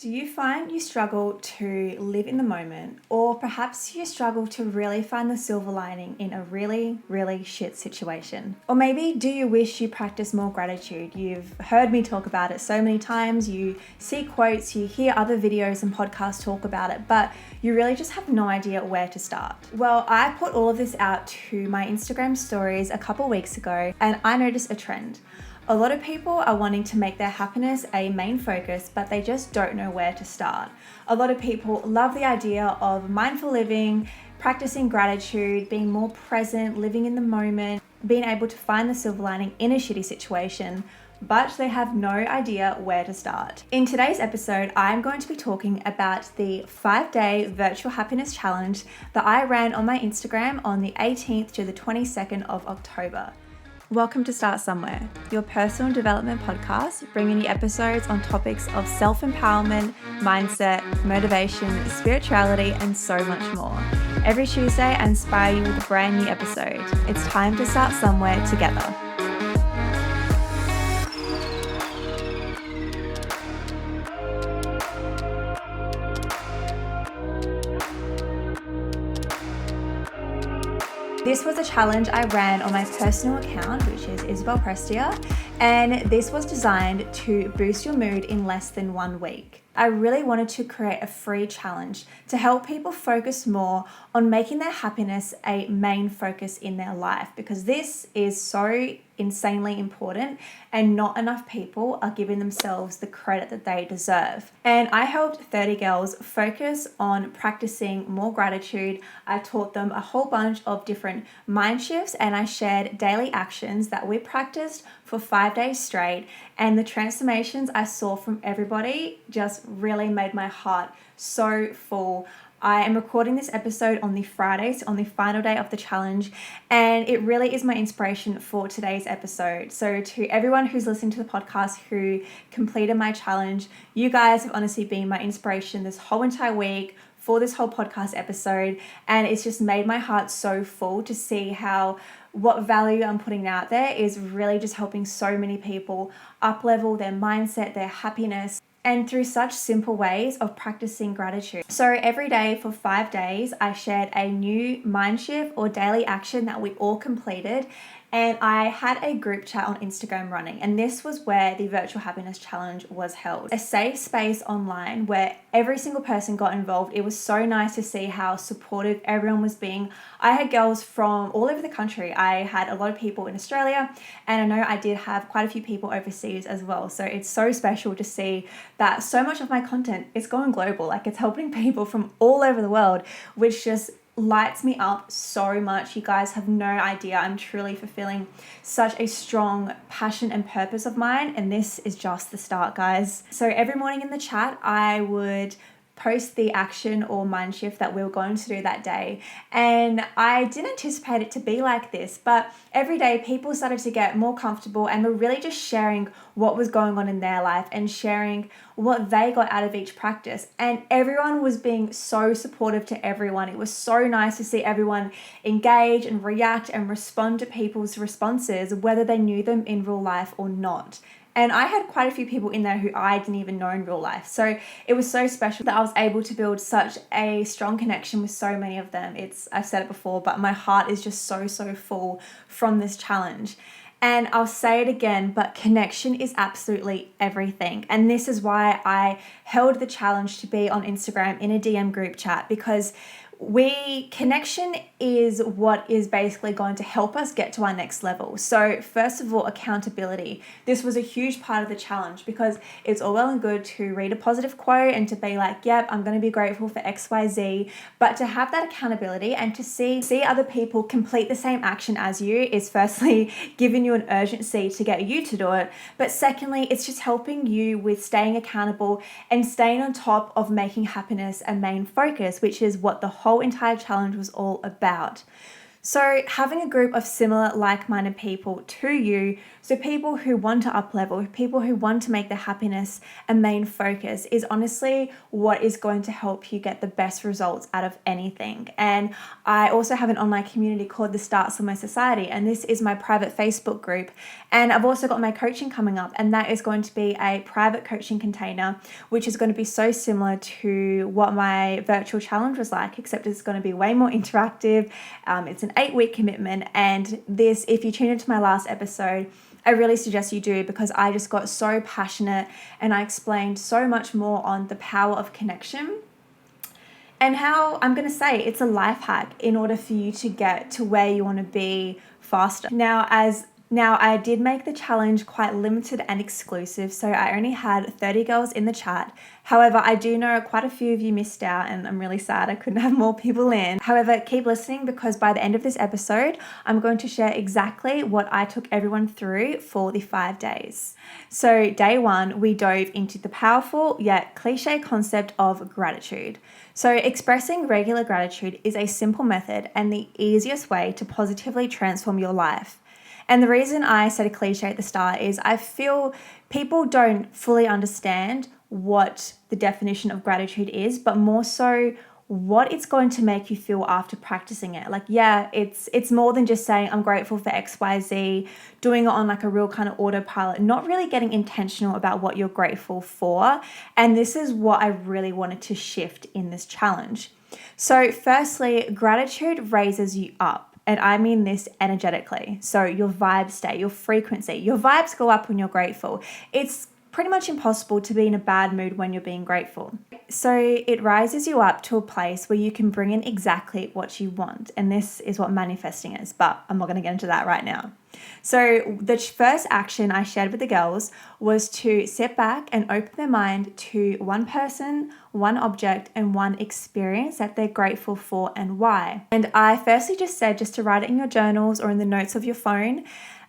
Do you find you struggle to live in the moment, or perhaps you struggle to really find the silver lining in a really, really shit situation? Or maybe do you wish you practiced more gratitude? You've heard me talk about it so many times, you see quotes, you hear other videos and podcasts talk about it, but you really just have no idea where to start. Well, I put all of this out to my Instagram stories a couple weeks ago, and I noticed a trend. A lot of people are wanting to make their happiness a main focus, but they just don't know where to start. A lot of people love the idea of mindful living, practicing gratitude, being more present, living in the moment, being able to find the silver lining in a shitty situation, but they have no idea where to start. In today's episode, I'm going to be talking about the 5-day virtual happiness challenge that I ran on my Instagram on the 18th to the 22nd of October. Welcome to Start Somewhere, your personal development podcast, bringing you episodes on topics of self-empowerment, mindset, motivation, spirituality, and so much more. Every Tuesday, I inspire you with a brand new episode. It's time to start somewhere together. This was a challenge I ran on my personal account, which is Isabelle Prestia, and this was designed to boost your mood in less than 1 week. I really wanted to create a free challenge to help people focus more on making their happiness a main focus in their life, because this is so insanely important and not enough people are giving themselves the credit that they deserve. And I helped 30 girls focus on practicing more gratitude. I taught them a whole bunch of different mind shifts, and I shared daily actions that we practiced for 5 days straight, and the transformations I saw from everybody just really made my heart so full. I am recording this episode on the Friday, so on the final day of the challenge, and it really is my inspiration for today's episode. So to everyone who's listening to the podcast who completed my challenge, you guys have honestly been my inspiration this whole entire week for this whole podcast episode, and it's just made my heart so full to see how what value I'm putting out there is really just helping so many people up-level their mindset, their happiness, and through such simple ways of practicing gratitude. So every day for 5 days, I shared a new mind shift or daily action that we all completed. And I had a group chat on Instagram running, and this was where the Virtual Happiness Challenge was held. A safe space online where every single person got involved. It was so nice to see how supportive everyone was being. I had girls from all over the country. I had a lot of people in Australia, and I know I did have quite a few people overseas as well. So it's so special to see that so much of my content is going global. Like, it's helping people from all over the world, which just lights me up so much. You guys have no idea. I'm truly fulfilling such a strong passion and purpose of mine, and this is just the start, guys. So every morning in the chat, I would post the action or mind shift that we were going to do that day. And I didn't anticipate it to be like this, but every day people started to get more comfortable and were really just sharing what was going on in their life and sharing what they got out of each practice. And everyone was being so supportive to everyone. It was so nice to see everyone engage and react and respond to people's responses, whether they knew them in real life or not. And I had quite a few people in there who I didn't even know in real life. So it was so special that I was able to build such a strong connection with so many of them. I've said it before, but my heart is just so full from this challenge. And I'll say it again, but connection is absolutely everything. And this is why I held the challenge to be on Instagram in a DM group chat, because connection is what is basically going to help us get to our next level. So first of all, accountability. This was a huge part of the challenge, because it's all well and good to read a positive quote and to be like, yep, I'm going to be grateful for XYZ, but to have that accountability and to see other people complete the same action as you is firstly giving you an urgency to get you to do it. But secondly, it's just helping you with staying accountable and staying on top of making happiness a main focus, which is what the whole entire challenge was all about. So having a group of similar like-minded people to you, so people who want to up-level, people who want to make their happiness a main focus, is honestly what is going to help you get the best results out of anything. And I also have an online community called the Start Somewhere Society, and this is my private Facebook group. And I've also got my coaching coming up, and that is going to be a private coaching container, which is going to be so similar to what my virtual challenge was like, except it's going to be way more interactive. It's an 8-week commitment, and this, if you tune into my last episode, I really suggest you do, because I just got so passionate and I explained so much more on the power of connection and how, I'm going to say, it's a life hack in order for you to get to where you want to be faster. Now, I did make the challenge quite limited and exclusive, so I only had 30 girls in the chat. However, I do know quite a few of you missed out, and I'm really sad I couldn't have more people in. However, keep listening, because by the end of this episode, I'm going to share exactly what I took everyone through for the 5 days. So day 1, we dove into the powerful yet cliche concept of gratitude. So expressing regular gratitude is a simple method and the easiest way to positively transform your life. And the reason I said a cliche at the start is I feel people don't fully understand what the definition of gratitude is, but more so what it's going to make you feel after practicing it. Like, yeah, it's more than just saying I'm grateful for XYZ, doing it on like a real kind of autopilot, not really getting intentional about what you're grateful for. And this is what I really wanted to shift in this challenge. So firstly, gratitude raises you up. And I mean this energetically. So your vibes stay, your frequency, your vibes go up when you're grateful. It's pretty much impossible to be in a bad mood when you're being grateful. So it rises you up to a place where you can bring in exactly what you want. And this is what manifesting is, but I'm not going to get into that right now. So the first action I shared with the girls was to sit back and open their mind to one person, one object, and one experience that they're grateful for and why. And I firstly just said just to write it in your journals or in the notes of your phone.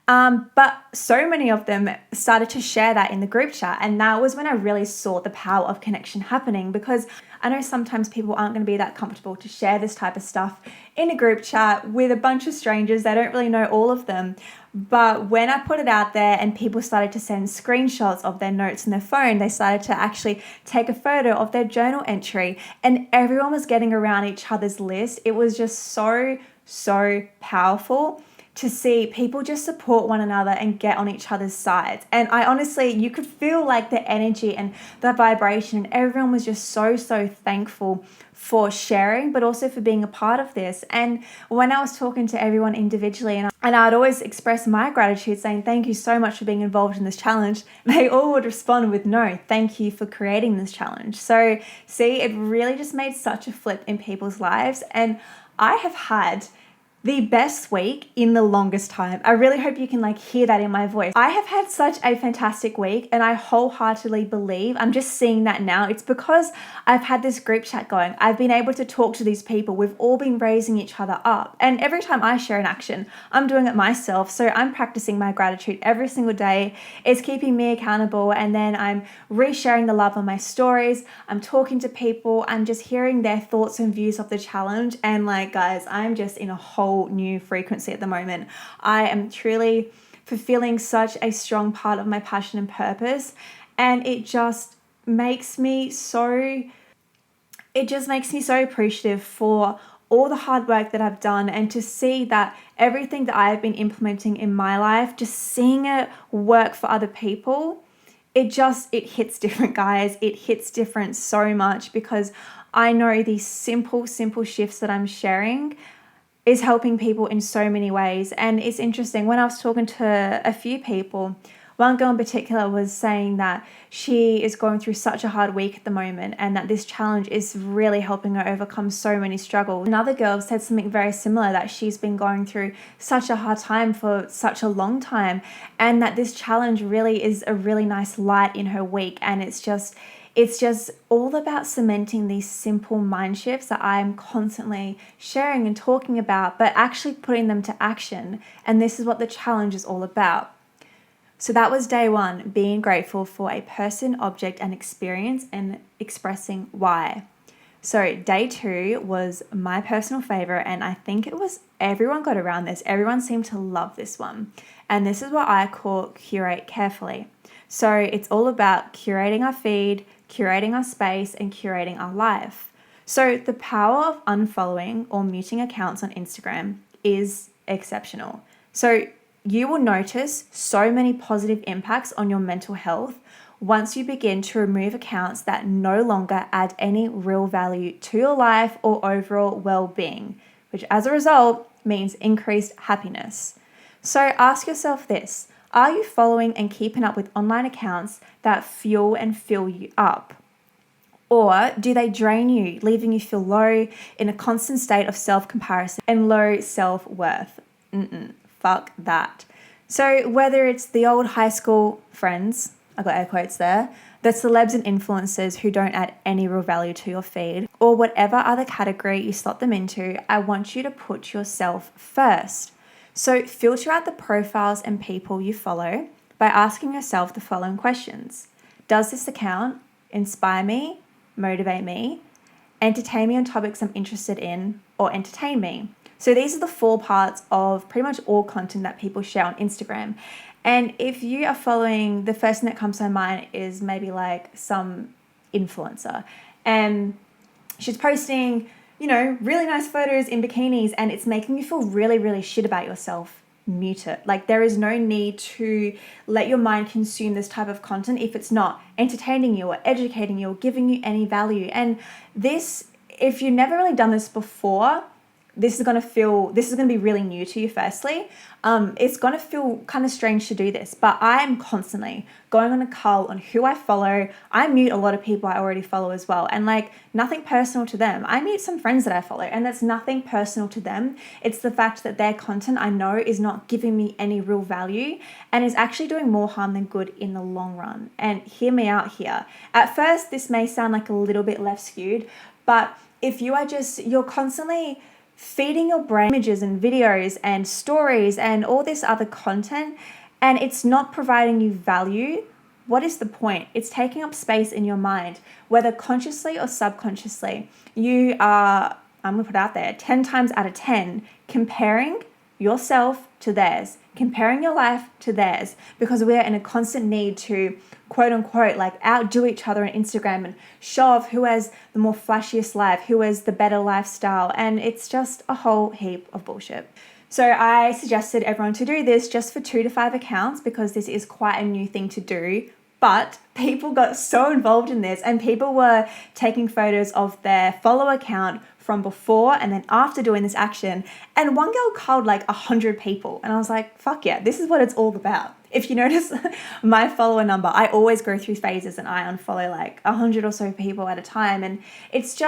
But so many of them started to share that in the group chat. And that was when I really saw the power of connection happening, because I know sometimes people aren't going to be that comfortable to share this type of stuff in a group chat with a bunch of strangers. They don't really know all of them. But when I put it out there and people started to send screenshots of their notes in their phone, they started to actually take a photo of their journal entry, and everyone was getting around each other's list. It was just so powerful to see people just support one another and get on each other's sides. And I honestly, you could feel like the energy and the vibration, and everyone was just so thankful for sharing, but also for being a part of this. And when I was talking to everyone individually, and I'd always express my gratitude saying, thank you so much for being involved in this challenge, they all would respond with, no, thank you for creating this challenge. So see, it really just made such a flip in people's lives. And I have had the best week in the longest time. I really hope you can hear that in my voice. I have had such a fantastic week, and I wholeheartedly believe I'm just seeing that now. It's because I've had this group chat going. I've been able to talk to these people. We've all been raising each other up. And every time I share an action, I'm doing it myself. So I'm practicing my gratitude every single day. It's keeping me accountable. And then I'm resharing the love on my stories. I'm talking to people. I'm just hearing their thoughts and views of the challenge. And guys, I'm just in a whole new frequency at the moment. I am truly fulfilling such a strong part of my passion and purpose, and it just makes me so appreciative for all the hard work that I've done, and to see that everything that I've been implementing in my life, just seeing it work for other people, it hits different, guys. It hits different so much, because I know these simple shifts that I'm sharing is helping people in so many ways. And it's interesting, when I was talking to a few people, one girl in particular was saying that she is going through such a hard week at the moment, and that this challenge is really helping her overcome so many struggles. Another girl said something very similar, that she's been going through such a hard time for such a long time, and that this challenge really is a really nice light in her week. And it's just all about cementing these simple mind shifts that I'm constantly sharing and talking about, but actually putting them to action. And this is what the challenge is all about. So that was day 1, being grateful for a person, object, and experience, and expressing why. So day 2 was my personal favorite, and I think it was everyone got around this. Everyone seemed to love this one. And this is what I call curate carefully. So it's all about curating our feed, curating our space, and curating our life. So the power of unfollowing or muting accounts on Instagram is exceptional. So you will notice so many positive impacts on your mental health once you begin to remove accounts that no longer add any real value to your life or overall well-being, which as a result means increased happiness. So ask yourself this: are you following and keeping up with online accounts that fuel and fill you up? Or do they drain you, leaving you feel low, in a constant state of self-comparison and low self-worth? Fuck that. So whether it's the old high school friends, I got air quotes there, the celebs and influencers who don't add any real value to your feed, or whatever other category you slot them into, I want you to put yourself first. So filter out the profiles and people you follow by asking yourself the following questions. Does this account inspire me, motivate me, entertain me on topics I'm interested in, or entertain me? So these are the 4 parts of pretty much all content that people share on Instagram. And if you are following, the first thing that comes to mind is maybe like some influencer, and she's posting, really nice photos in bikinis, and it's making you feel really, really shit about yourself. Mute it. Like, there is no need to let your mind consume this type of content if it's not entertaining you or educating you or giving you any value. And this, if you've never really done this before, this is going to be really new to you firstly. It's going to feel kind of strange to do this, but I'm constantly going on a cull on who I follow. I mute a lot of people I already follow as well, and like, nothing personal to them. I mute some friends that I follow, and that's nothing personal to them. It's the fact that their content I know is not giving me any real value and is actually doing more harm than good in the long run. And hear me out here. At first, this may sound like a little bit left skewed, but if you're constantly feeding your brain images and videos and stories and all this other content, and it's not providing you value, what is the point? It's taking up space in your mind, whether consciously or subconsciously. You are, I'm gonna put out there, 10 times out of 10, comparing yourself to theirs, comparing your life to theirs, because we're in a constant need to quote unquote like outdo each other on Instagram and show off who has the more flashiest life, who has the better lifestyle, and it's just a whole heap of bullshit. So I suggested everyone to do this just for 2 to 5 accounts, because this is quite a new thing to do. But people got so involved in this, and people were taking photos of their follow account from before and then after doing this action. And one girl called like 100 people. And I was like, fuck yeah, this is what it's all about. If you notice my follower number, I always go through phases and I unfollow like 100 or so people at a time. And it's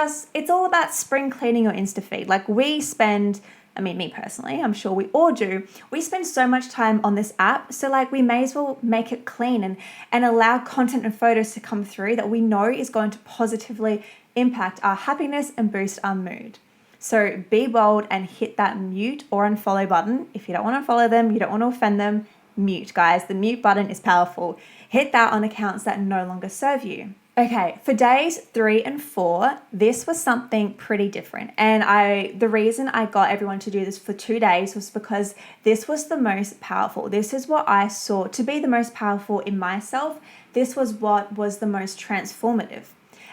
all about spring cleaning your Insta feed. Like, me personally, I'm sure we all do. We spend so much time on this app. So like, we may as well make it clean and allow content and photos to come through that we know is going to positively impact our happiness and boost our mood. So be bold and hit that mute or unfollow button. If you don't want to follow them, you don't want to offend them, mute, guys. The mute button is powerful. Hit that on accounts that no longer serve you. Okay, for days 3 and 4, this was something pretty different. And the reason I got everyone to do this for 2 days was because this was the most powerful. This is what I saw to be the most powerful in myself. This was what was the most transformative.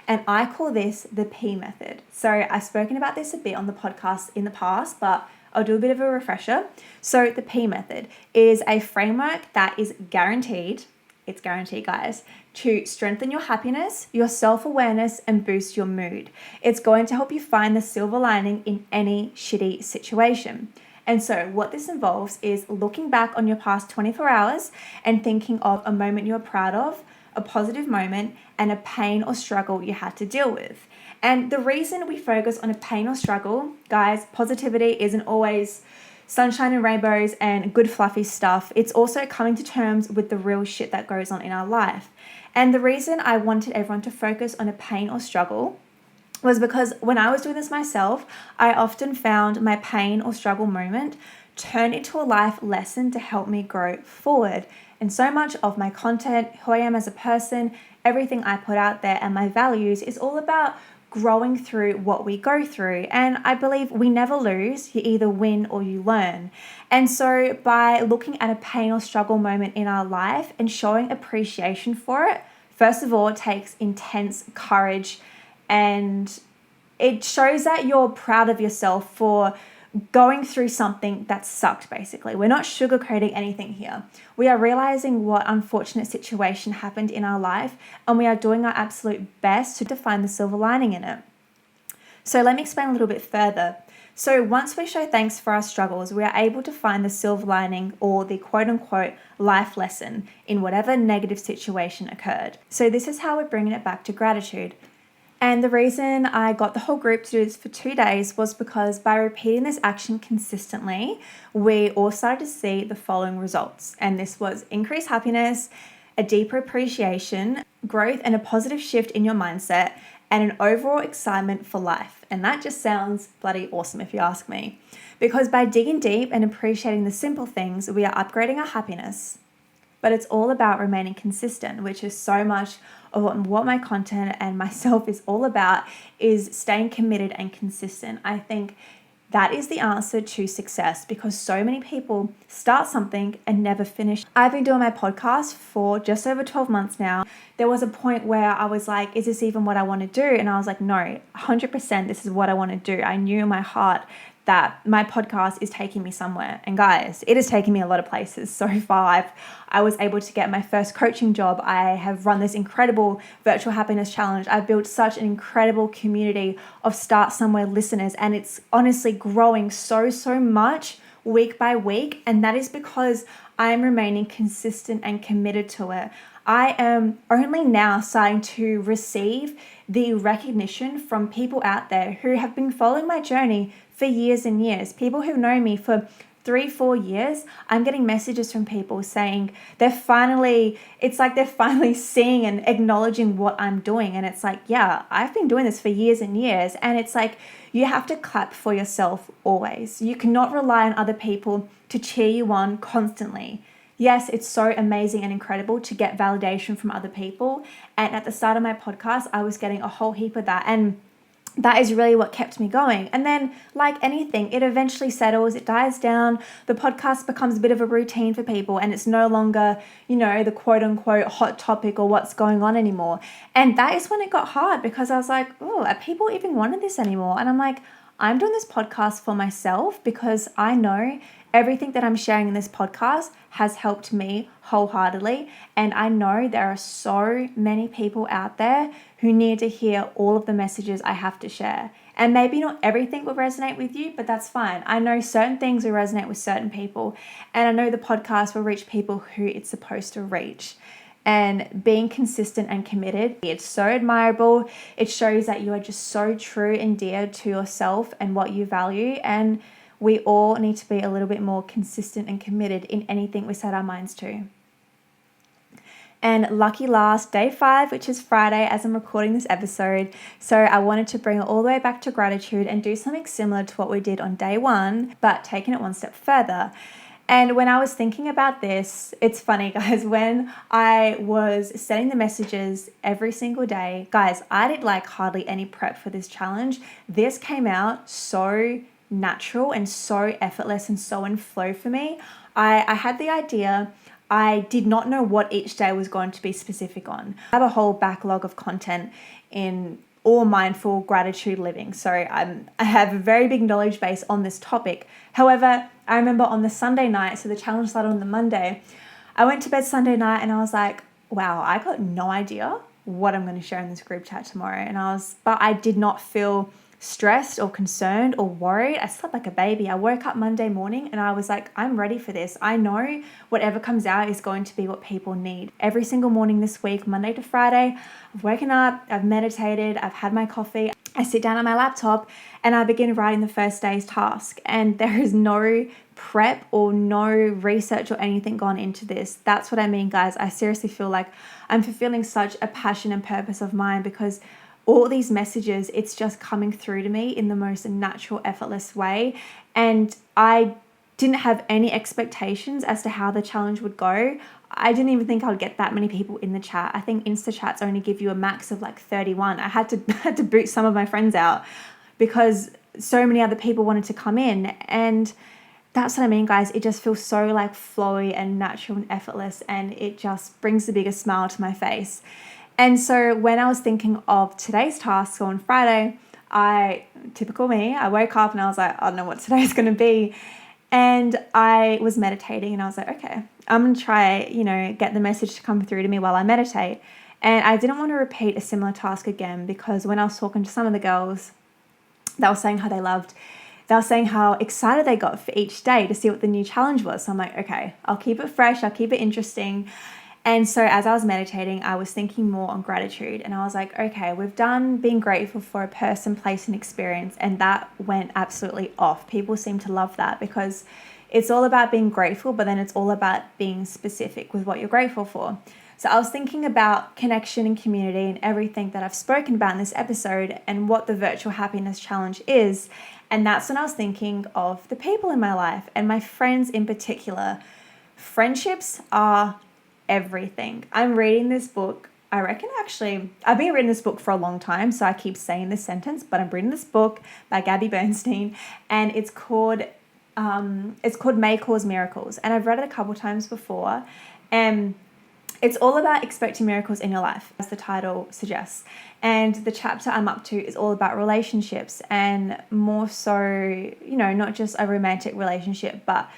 And I call this the P method. So I've spoken about this a bit on the podcast in the past, but I'll do a bit of a refresher. So the P method is a framework that is guaranteed, it's guaranteed, guys, to strengthen your happiness, your self-awareness, and boost your mood. It's going to help you find the silver lining in any shitty situation. And so what this involves is looking back on your past 24 hours and thinking of a moment you're proud of, a positive moment, and a pain or struggle you had to deal with. And the reason we focus on a pain or struggle, guys, positivity isn't always sunshine and rainbows and good fluffy stuff. It's also coming to terms with the real shit that goes on in our life. And the reason I wanted everyone to focus on a pain or struggle was because when I was doing this myself, I often found my pain or struggle moment turned into a life lesson to help me grow forward. And so much of my content, who I am as a person, everything I put out there and my values is all about growing through what we go through. And I believe we never lose. You either win or you learn. And so by looking at a pain or struggle moment in our life and showing appreciation for it, first of all, it takes intense courage, and it shows that you're proud of yourself for going through something that sucked, basically. We're not sugarcoating anything here. We are realizing what unfortunate situation happened in our life, and we are doing our absolute best to find the silver lining in it. So let me explain a little bit further. So once we show thanks for our struggles, we are able to find the silver lining, or the quote unquote life lesson, in whatever negative situation occurred. So this is how we're bringing it back to gratitude. And the reason I got the whole group to do this for 2 days was because by repeating this action consistently, we all started to see the following results. And this was increased happiness, a deeper appreciation, growth, and a positive shift in your mindset, and an overall excitement for life. And that just sounds bloody awesome if you ask me. Because by digging deep and appreciating the simple things, we are upgrading our happiness. But it's all about remaining consistent, which is so much of what my content and myself is all about, is staying committed and consistent. I think that is the answer to success, because so many people start something and never finish. I've been doing my podcast for just over 12 months now. There was a point where I was like, is this even what I want to do? And I was like, no, 100% this is what I want to do. I knew in my heart that my podcast is taking me somewhere. And guys, it has taken me a lot of places so far. I was able to get my first coaching job. I have run this incredible virtual happiness challenge. I've built such an incredible community of Start Somewhere listeners, and it's honestly growing so much week by week. And that is because I'm remaining consistent and committed to it. I am only now starting to receive the recognition from people out there who have been following my journey for years and years. People who've known me for 3-4 years. I'm getting messages from people saying it's like they're finally seeing and acknowledging what I'm doing. And it's like, yeah, I've been doing this for years and years. And it's like, you have to clap for yourself always. You cannot rely on other people to cheer you on constantly. Yes, it's so amazing and incredible to get validation from other people. And at the start of my podcast, I was getting a whole heap of that. And that is really what kept me going. And then, like anything, it eventually settles, it dies down. The podcast becomes a bit of a routine for people, and it's no longer, the quote unquote hot topic or what's going on anymore. And that is when it got hard, because I was like, oh, are people even wanting this anymore? And I'm like, I'm doing this podcast for myself because I know everything that I'm sharing in this podcast has helped me wholeheartedly. And I know there are so many people out there who need to hear all of the messages I have to share. And maybe not everything will resonate with you, but that's fine. I know certain things will resonate with certain people. And I know the podcast will reach people who it's supposed to reach. And being consistent and committed, it's so admirable. It shows that you are just so true and dear to yourself and what you value. And we all need to be a little bit more consistent and committed in anything we set our minds to. And lucky last, day 5, which is Friday as I'm recording this episode. So I wanted to bring it all the way back to gratitude and do something similar to what we did on day 1, but taking it one step further. And when I was thinking about this, it's funny, guys, when I was sending the messages every single day, guys, I did hardly any prep for this challenge. This came out so natural and so effortless and so in flow for me. I had the idea. I did not know what each day was going to be specific on. I have a whole backlog of content in all mindful gratitude living. So I have a very big knowledge base on this topic. However, I remember on the Sunday night, so the challenge started on the Monday, I went to bed Sunday night and I was like, wow, I got no idea what I'm going to share in this group chat tomorrow. But I did not feel stressed or concerned or worried. I slept like a baby. I woke up Monday morning and I was like, I'm ready for this. I know whatever comes out is going to be what people need. Every single morning this week, Monday to Friday, I've woken up, I've meditated, I've had my coffee, I sit down on my laptop and I begin writing the first day's task. And there is no prep or no research or anything gone into this. That's what I mean, guys. I seriously feel like I'm fulfilling such a passion and purpose of mine, because all these messages, it's just coming through to me in the most natural, effortless way. And I didn't have any expectations as to how the challenge would go. I didn't even think I would get that many people in the chat. I think Insta chats only give you a max of like 31. I had to boot some of my friends out because so many other people wanted to come in. And that's what I mean, guys. It just feels so like flowy and natural and effortless, and it just brings the biggest smile to my face. And so when I was thinking of today's task on Friday, typical me, I woke up and I was like, I don't know what today's going to be. And I was meditating and I was like, okay, I'm going to try, get the message to come through to me while I meditate. And I didn't want to repeat a similar task again, because when I was talking to some of the girls, they were saying how excited they got for each day to see what the new challenge was. So I'm like, okay, I'll keep it fresh. I'll keep it interesting. And so as I was meditating, I was thinking more on gratitude, and I was like, okay, we've done being grateful for a person, place, and experience. And that went absolutely off. People seem to love that because it's all about being grateful, but then it's all about being specific with what you're grateful for. So I was thinking about connection and community and everything that I've spoken about in this episode and what the virtual happiness challenge is. And that's when I was thinking of the people in my life and my friends in particular. Friendships are everything. I'm reading this book. I've been reading this book for a long time, so I keep saying this sentence, but I'm reading this book by Gabby Bernstein, and it's called May Cause Miracles. And I've read it a couple times before, and it's all about expecting miracles in your life, as the title suggests. And the chapter I'm up to is all about relationships, and more so, not just a romantic relationship, but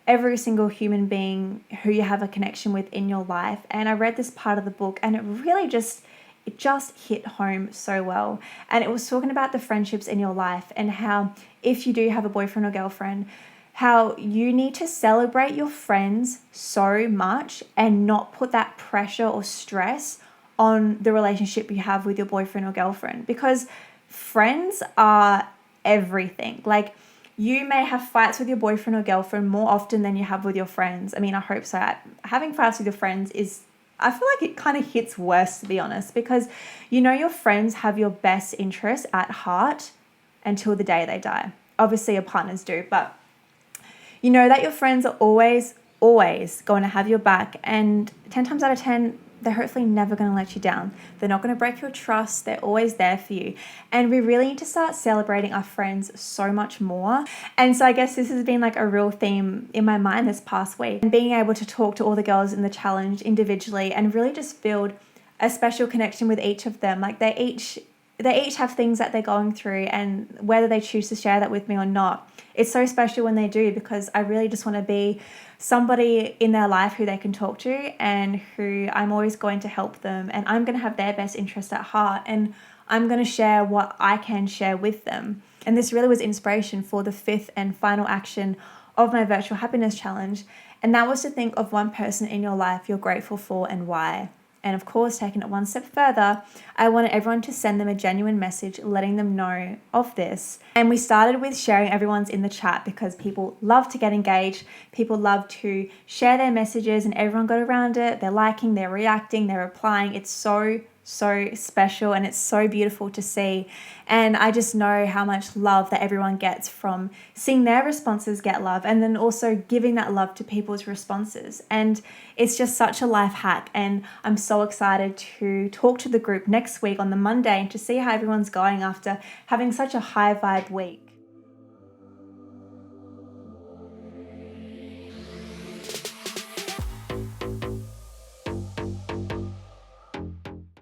every single human being who you have a connection with in your life. And I read this part of the book, and it just hit home so well. And it was talking about the friendships in your life, and how if you do have a boyfriend or girlfriend, how you need to celebrate your friends so much and not put that pressure or stress on the relationship you have with your boyfriend or girlfriend, because friends are everything. Like, you may have fights with your boyfriend or girlfriend more often than you have with your friends. I mean, I hope so. Having fights with your friends I feel like it kind of hits worse, to be honest, because your friends have your best interests at heart until the day they die. Obviously, your partners do, but you know that your friends are always going to have your back, and 10 times out of 10, they're hopefully never going to let you down. They're not going to break your trust. They're always there for you. And we really need to start celebrating our friends so much more. And so I guess this has been like a real theme in my mind this past week, and being able to talk to all the girls in the challenge individually and really just build a special connection with each of them. Like, they each have things that they're going through, and whether they choose to share that with me or not, it's so special when they do, because I really just want to be somebody in their life who they can talk to, and who I'm always going to help them, and I'm going to have their best interest at heart, and I'm going to share what I can share with them. And this really was inspiration for the 5th and final action of my virtual happiness challenge, and that was to think of one person in your life you're grateful for and why. And of course, taking it one step further, I wanted everyone to send them a genuine message letting them know of this. And we started with sharing everyone's in the chat, because people love to get engaged. People love to share their messages, and everyone got around it. They're liking, they're reacting, they're replying. It's so special, and it's so beautiful to see. And I just know how much love that everyone gets from seeing their responses get love, and then also giving that love to people's responses. And it's just such a life hack, and I'm so excited to talk to the group next week on the Monday and to see how everyone's going after having such a high vibe week.